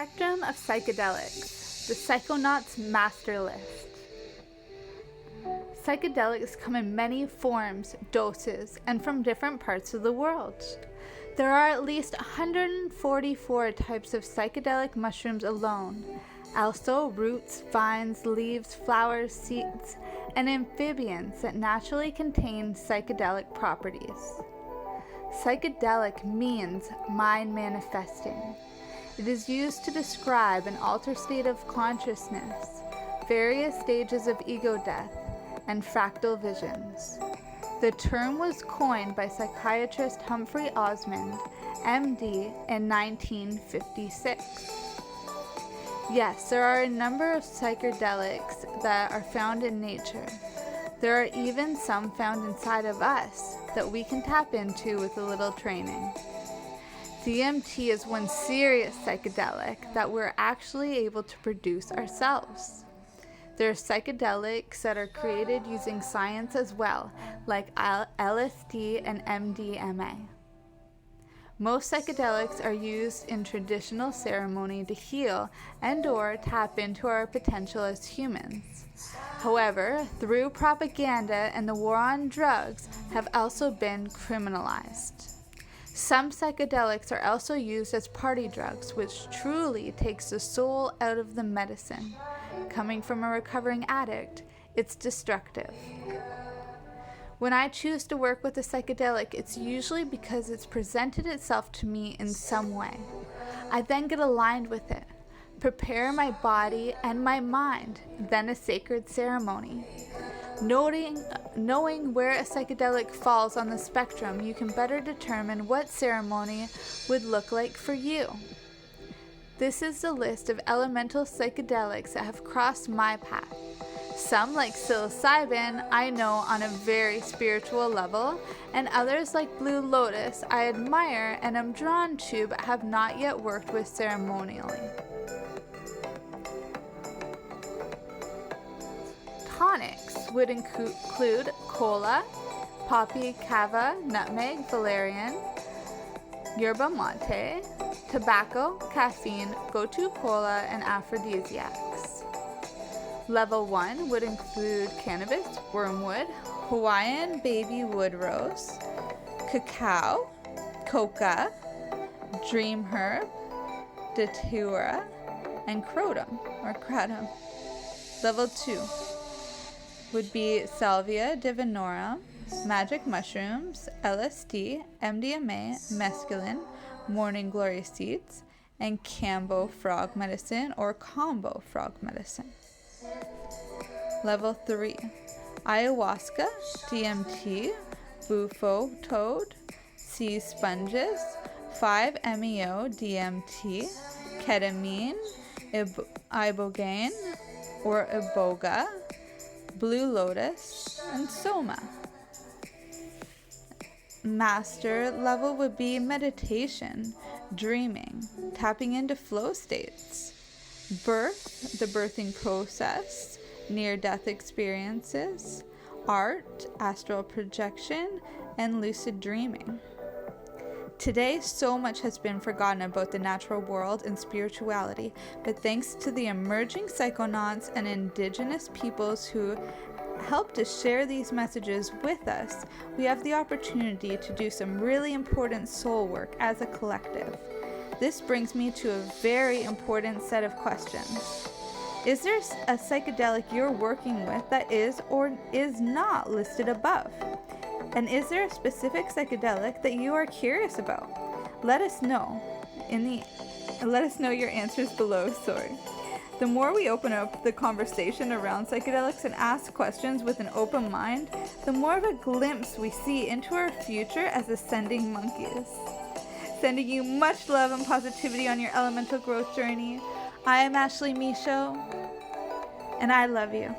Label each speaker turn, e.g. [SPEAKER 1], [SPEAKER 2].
[SPEAKER 1] spectrum of psychedelics, the Psychonauts master list. Psychedelics come in many forms, doses, and from different parts of the world. There are at least 144 types of psychedelic mushrooms alone, also roots, vines, leaves, flowers, seeds, and amphibians that naturally contain psychedelic properties. Psychedelic means mind manifesting. It is used to describe an altered state of consciousness, various stages of ego death, and fractal visions. The term was coined by psychiatrist Humphrey Osmond, MD, in 1956. Yes, there are a number of psychedelics that are found in nature. There are even some found inside of us that we can tap into with a little training. DMT is one serious psychedelic that we're actually able to produce ourselves. There are psychedelics that are created using science as well, like LSD and MDMA. Most psychedelics are used in traditional ceremony to heal and/or tap into our potential as humans. However, through propaganda and the war on drugs have also been criminalized. Some psychedelics are also used as party drugs, which truly takes the soul out of the medicine. Coming from a recovering addict, it's destructive. When I choose to work with a psychedelic, it's usually because it's presented itself to me in some way. I then get aligned with it, prepare my body and my mind, then a sacred ceremony. Knowing where a psychedelic falls on the spectrum, you can better determine what ceremony would look like for you. This is the list of elemental psychedelics that have crossed my path. Some, like psilocybin, I know on a very spiritual level, and others, like Blue Lotus, I admire and am drawn to but have not yet worked with ceremonially. Tonics would include cola, poppy, kava, nutmeg, valerian, yerba mate, tobacco, caffeine, gotu kola, and aphrodisiacs. Level 1 would include cannabis, wormwood, Hawaiian baby wood rose, cacao, coca, dream herb, datura, and kratom. Level 2 would be salvia divinorum, magic mushrooms, LSD, MDMA, mescaline, morning glory seeds, and Cambo frog medicine or combo frog medicine. Level 3, ayahuasca, DMT, bufo toad, sea sponges, 5-MeO DMT, ketamine, ibogaine or iboga, Blue Lotus, and Soma. Master level would be meditation, dreaming, tapping into flow states, birth, the birthing process, near-death experiences, art, astral projection, and lucid dreaming. Today, so much has been forgotten about the natural world and spirituality, but thanks to the emerging psychonauts and indigenous peoples who help to share these messages with us, we have the opportunity to do some really important soul work as a collective. This brings me to a very important set of questions. Is there a psychedelic you're working with that is or is not listed above? And is there a specific psychedelic that you are curious about? Let us know your answers below. The more we open up the conversation around psychedelics and ask questions with an open mind, the more of a glimpse we see into our future as ascending monkeys. Sending you much love and positivity on your elemental growth journey. I am Ashley Michaud, and I love you.